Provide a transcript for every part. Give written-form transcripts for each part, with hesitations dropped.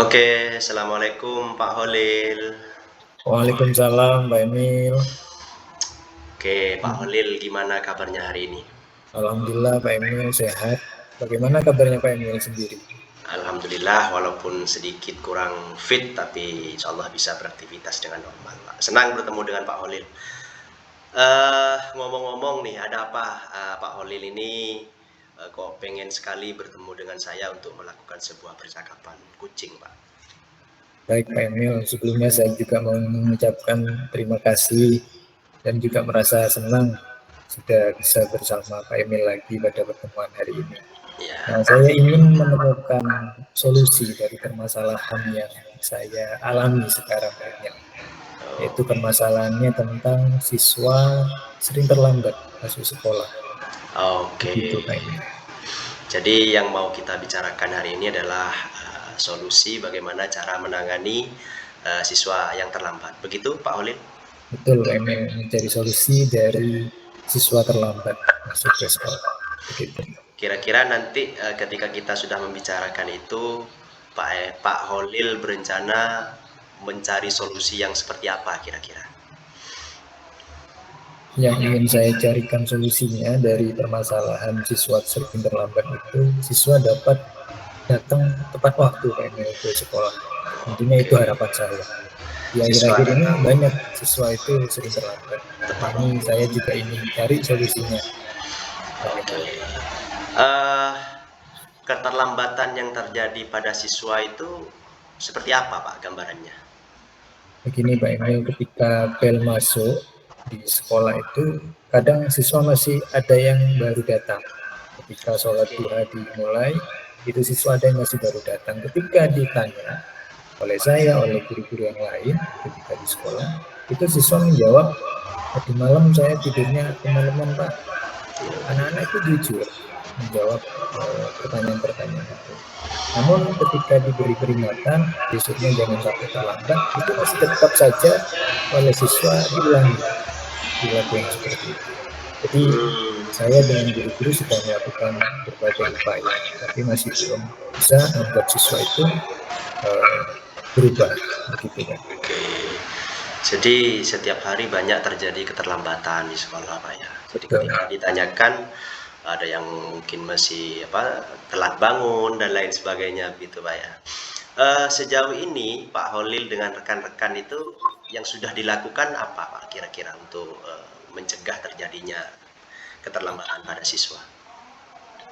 Oke, assalamualaikum Pak Holil. Waalaikumsalam, Mbak Emil. Oke, Pak Holil, gimana kabarnya hari ini? Alhamdulillah, Pak Emil sehat. Bagaimana kabarnya Pak Emil sendiri? Alhamdulillah, walaupun sedikit kurang fit, tapi insya Allah bisa beraktivitas dengan normal, Pak. Senang bertemu dengan Pak Holil. Ngomong-ngomong nih, ada apa Pak Holil ini kok pengen sekali bertemu dengan saya untuk melakukan sebuah percakapan kucing, Pak? Baik, Pak Emil. Sebelumnya saya juga mau mengucapkan terima kasih dan juga merasa senang sudah bisa bersama Pak Emil lagi pada pertemuan hari ini. Nah, Ya, saya ingin menemukan solusi dari permasalahan yang saya alami sekarang, Pak Emil. Yaitu permasalahannya tentang siswa sering terlambat masuk sekolah. oke. Begitu, Pak Emil. Jadi yang mau kita bicarakan hari ini adalah solusi bagaimana cara menangani siswa yang terlambat. Begitu Pak Holil? Betul, Emil mencari solusi dari siswa terlambat masuk ke sekolah. Begitu. Kira-kira nanti ketika kita sudah membicarakan itu, Pak Holil berencana mencari solusi yang seperti apa kira-kira? Yang ingin saya carikan solusinya dari permasalahan siswa sering terlambat itu, siswa dapat datang tepat waktu Emil ke sekolah. Tentunya itu Oke, harapan saya. Di siswa akhir-akhir ini banyak siswa itu sering terlambat. tepat Ini waktu. saya juga ingin cari solusinya. Oke. Bagaimana? Eh, Keterlambatan yang terjadi pada siswa itu seperti apa Pak gambarannya? Begini Pak Emil, ketika bel masuk di sekolah itu, kadang siswa masih ada yang baru datang. Ketika sholat duha dimulai, itu siswa ada yang masih baru datang. Ketika ditanya oleh saya, oleh guru-guru yang lain ketika di sekolah, itu siswa menjawab, tadi malam saya tidurnya kemalaman Pak. Anak-anak itu jujur menjawab pertanyaan-pertanyaan itu. Namun ketika diberi peringatan, besoknya jangan sampai terlambat, itu masih tetap saja oleh siswa diulangi perilaku yang seperti itu. Jadi Hmm, saya dengan guru-guru sudah melakukan berbagai upaya, tapi masih belum bisa membuat siswa itu uh, berubah, begitu kan? oke. Jadi setiap hari banyak terjadi keterlambatan di sekolah Pak ya. Jadi Betul. ketika ditanyakan ada yang mungkin masih apa telat bangun dan lain sebagainya gitu Pak ya. Sejauh ini Pak Holil dengan rekan-rekan itu yang sudah dilakukan apa Pak kira-kira untuk mencegah terjadinya keterlambatan pada siswa?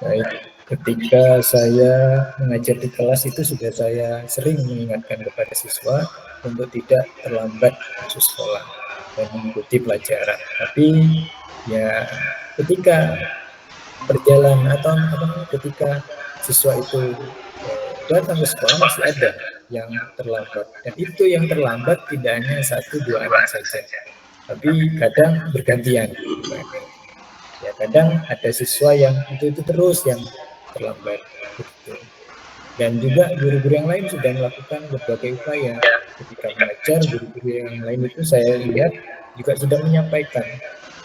Baik, ketika saya mengajar di kelas itu sudah saya sering mengingatkan kepada siswa untuk tidak terlambat masuk sekolah dan mengikuti pelajaran. Tapi ya ketika berjalan atau ketika siswa itu datang ke sekolah masih ada yang terlambat. Dan itu yang terlambat tidak hanya satu dua anak saja, tapi kadang bergantian. Ya kadang ada siswa yang itu terus yang terlambat begitu. Dan juga guru-guru yang lain sudah melakukan berbagai upaya ketika mengajar. Guru-guru yang lain itu saya lihat juga sudah menyampaikan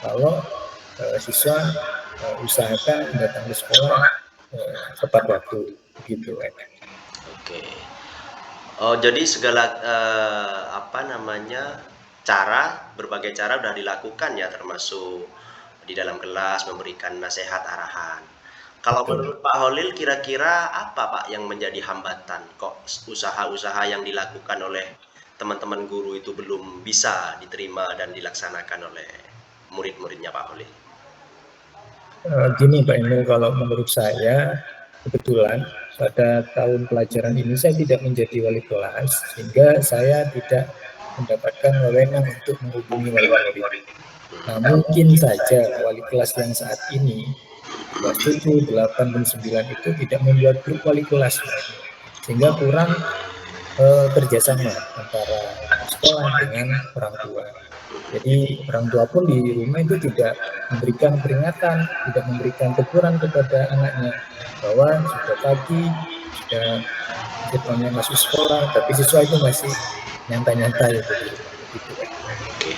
kalau siswa usahakan datang ke sekolah tepat waktu begitu. Oke. Oh, jadi segala apa namanya berbagai cara sudah dilakukan ya termasuk di dalam kelas memberikan nasihat arahan. Kalau Betul. menurut Pak Holil kira-kira apa Pak yang menjadi hambatan? Kok usaha-usaha yang dilakukan oleh teman-teman guru itu belum bisa diterima dan dilaksanakan oleh murid-muridnya Pak Holil? Gini Pak Emil, kalau menurut saya kebetulan pada tahun pelajaran ini saya tidak menjadi wali kelas sehingga saya tidak mendapatkan wewenang untuk menghubungi wali murid. Nah, mungkin saja wali kelas yang saat ini kelas 7, 8, dan 9 itu tidak membuat grup wali kelas sehingga kurang kerjasama antara sekolah dengan orang tua. Jadi orang tua pun di rumah itu tidak memberikan peringatan, tidak memberikan teguran kepada anaknya bahwa sudah pagi, sudah waktunya masuk sekolah, tapi siswa itu masih nyantai-nyantai itu di rumah. Begitu kan. Oke.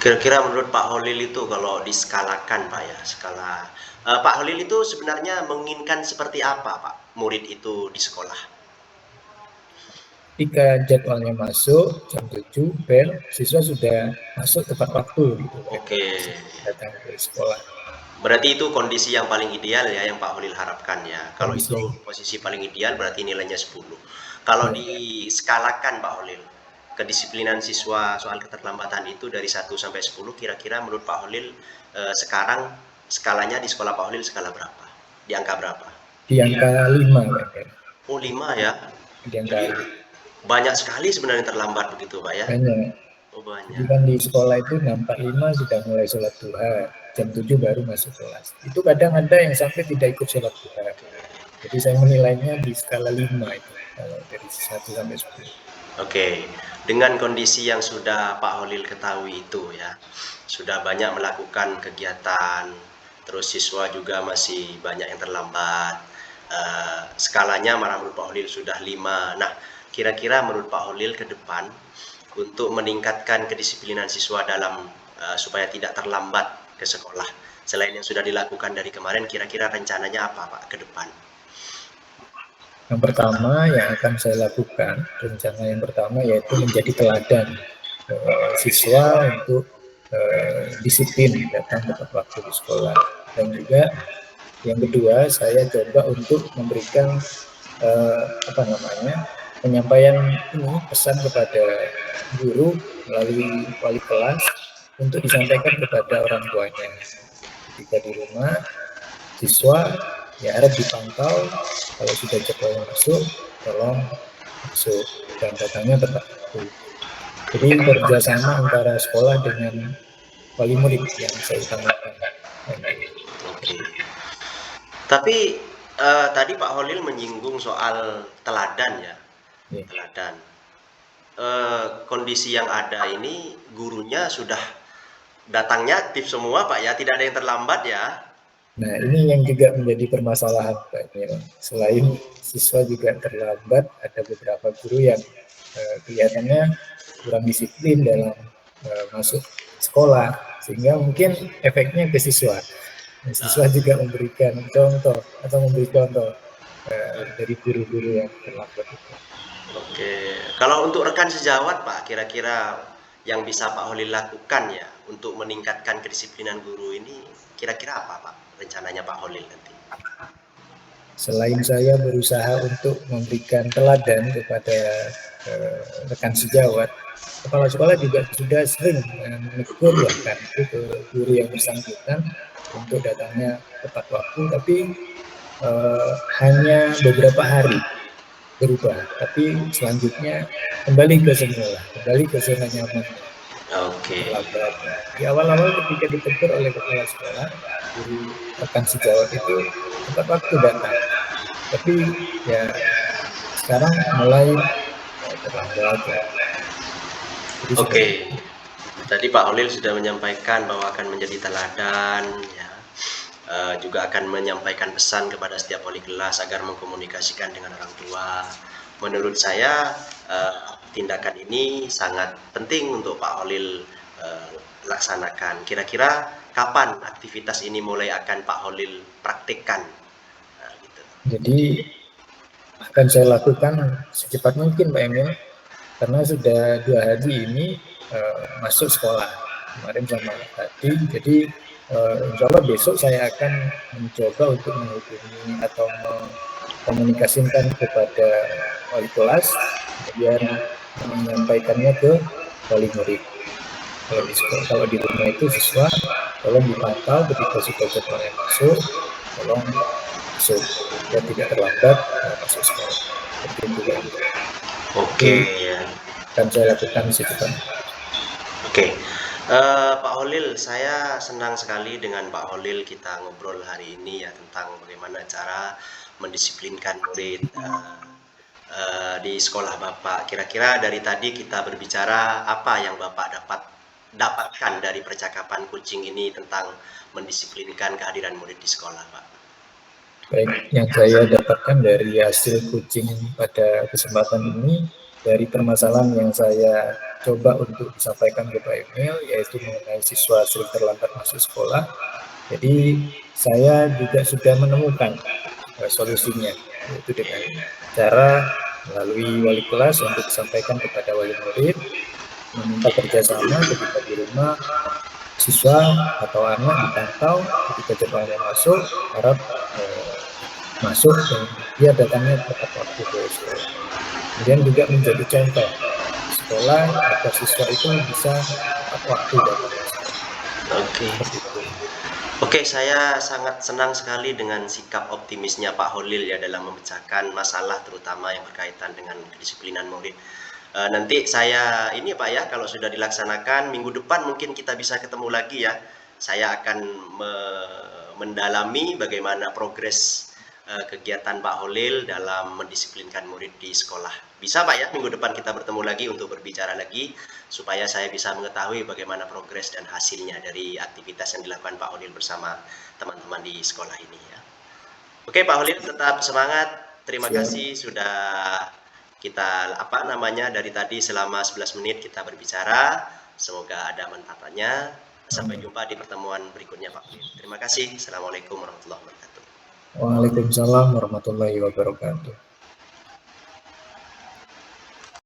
Kira-kira menurut Pak Holil itu kalau diskalakan Pak ya, skala Pak Holil itu sebenarnya menginginkan seperti apa Pak murid itu di sekolah? ketika jadwalnya masuk jam 7 bel, siswa sudah masuk tepat waktu gitu, Oke. datang ke sekolah. Berarti itu kondisi yang paling ideal ya yang Pak Holil harapkan ya. Kalau Kondisi itu yang posisi paling ideal berarti nilainya 10. Kalau ya, diskalakan Pak Holil, kedisiplinan siswa soal keterlambatan itu dari 1 sampai 10 kira-kira menurut Pak Holil sekarang skalanya di sekolah Pak Holil skala berapa? Di angka berapa? di angka 5 kan. Oh 5 ya. Di angka Jadi banyak sekali sebenarnya terlambat begitu Pak ya. banyak. Oh Jadi banyak. kan di sekolah itu 6.45 sudah mulai sholat duha, jam 7 baru masuk kelas. Itu kadang ada yang sampai tidak ikut sholat duha. Jadi saya menilainya di skala 5 itu, kalau dari 1 sampai 10. Oke, dengan kondisi yang sudah Pak Holil ketahui itu ya, sudah banyak melakukan kegiatan, terus siswa juga masih banyak yang terlambat. Skalanya malah menurut Pak Holil sudah 5. Nah, kira-kira menurut Pak Holil ke depan untuk meningkatkan kedisiplinan siswa dalam supaya tidak terlambat ke sekolah, selain yang sudah dilakukan dari kemarin, kira-kira rencananya apa Pak ke depan? Yang pertama yang akan saya lakukan, rencana yang pertama yaitu menjadi teladan siswa untuk disiplin datang tepat waktu di sekolah. Dan juga yang kedua, saya coba untuk memberikan penyampaian ini, pesan kepada guru melalui wali kelas untuk disampaikan kepada orang tuanya. Ketika di rumah, siswa ya harap dipantau, kalau sudah jadwalnya masuk, tolong masuk dan datangnya tepat waktu. Jadi kerjasama antara sekolah dengan wali murid yang saya utamakan. Oke. Tapi tadi Pak Holil menyinggung soal teladan ya, Ya. teladan. Kondisi yang ada ini gurunya sudah datangnya aktif semua Pak ya, tidak ada yang terlambat ya. Nah ini yang juga menjadi permasalahan Pak Emil. Selain siswa juga terlambat, ada beberapa guru yang kelihatannya kurang disiplin dalam masuk sekolah, sehingga mungkin efeknya ke siswa. Siswa juga memberikan contoh dari guru-guru yang terlambat itu. Oke, kalau untuk rekan sejawat Pak, kira-kira yang bisa Pak Holil lakukan ya untuk meningkatkan kedisiplinan guru ini, kira-kira apa Pak rencananya Pak Holil nanti? Selain saya berusaha untuk memberikan teladan kepada rekan sejawat, kepala sekolah juga sudah sering menegur bahkan itu ke guru yang bersangkutan untuk datangnya tepat waktu, tapi hanya beberapa hari berubah, tapi selanjutnya kembali ke semula, kembali ke zona nyaman. Oke. Di awal-awal ketika ditegur oleh kepala sekolah, guru rekan sejawat itu tepat waktu datang, tapi ya sekarang mulai terlambat. Oke, tadi Pak Holil sudah menyampaikan bahwa akan menjadi teladan ya. Juga akan menyampaikan pesan kepada setiap wali kelas agar mengkomunikasikan dengan orang tua. Menurut saya tindakan ini sangat penting untuk Pak Holil laksanakan. Kira-kira kapan aktivitas ini mulai akan Pak Holil praktikkan? Gitu. Jadi akan saya lakukan secepat mungkin Pak Emil, karena sudah 2 hari ini masuk sekolah kemarin sama tadi. Jadi insya Allah besok saya akan mencoba untuk menghubungi atau mengkomunikasikan kepada wali kelas, kemudian menyampaikannya ke wali murid. Kalau di rumah itu siswa, tolong dipantau ketika sudah jadwalnya masuk, tolong masuk dan tidak terlambat masuk sekolah. Seperti itu kan. Oke. Dan saya lakukan secepatnya. Oke. Pak Holil, saya senang sekali dengan Pak Holil kita ngobrol hari ini ya tentang bagaimana cara mendisiplinkan murid di sekolah Bapak. Kira-kira dari tadi kita berbicara apa yang Bapak dapatkan dari percakapan kucing ini tentang mendisiplinkan kehadiran murid di sekolah, Pak? Baik, yang saya dapatkan dari hasil kucing pada kesempatan ini, dari permasalahan yang saya coba untuk disampaikan ke Pak Emil, yaitu mengenai siswa sering terlambat masuk sekolah. Jadi saya juga sudah menemukan solusinya, yaitu dengan cara melalui wali kelas untuk disampaikan kepada wali murid, meminta kerjasama ketika di rumah siswa atau anak dipantau ketika jadwalnya masuk, harap masuk dan dia datangnya tepat waktu ke sekolah. Kemudian juga menjadi contoh di sekolah agar siswa itu bisa tepat waktu datang ke sekolah. Oke. Oke, saya sangat senang sekali dengan sikap optimisnya Pak Holil ya dalam memecahkan masalah terutama yang berkaitan dengan kedisiplinan murid. Nanti saya ini Pak ya, kalau sudah dilaksanakan minggu depan mungkin kita bisa ketemu lagi ya. Saya akan mendalami bagaimana progres kegiatan Pak Holil dalam mendisiplinkan murid di sekolah. Bisa Pak ya, minggu depan kita bertemu lagi untuk berbicara lagi supaya saya bisa mengetahui bagaimana progres dan hasilnya dari aktivitas yang dilakukan Pak Holil bersama teman-teman di sekolah ini ya. Oke Pak Holil, tetap semangat. Terima kasih sudah kita dari tadi selama 11 menit kita berbicara. Semoga ada manfaatnya. Sampai jumpa di pertemuan berikutnya Pak Holil. Terima kasih. Assalamualaikum warahmatullahi wabarakatuh. Waalaikumsalam warahmatullahi wabarakatuh.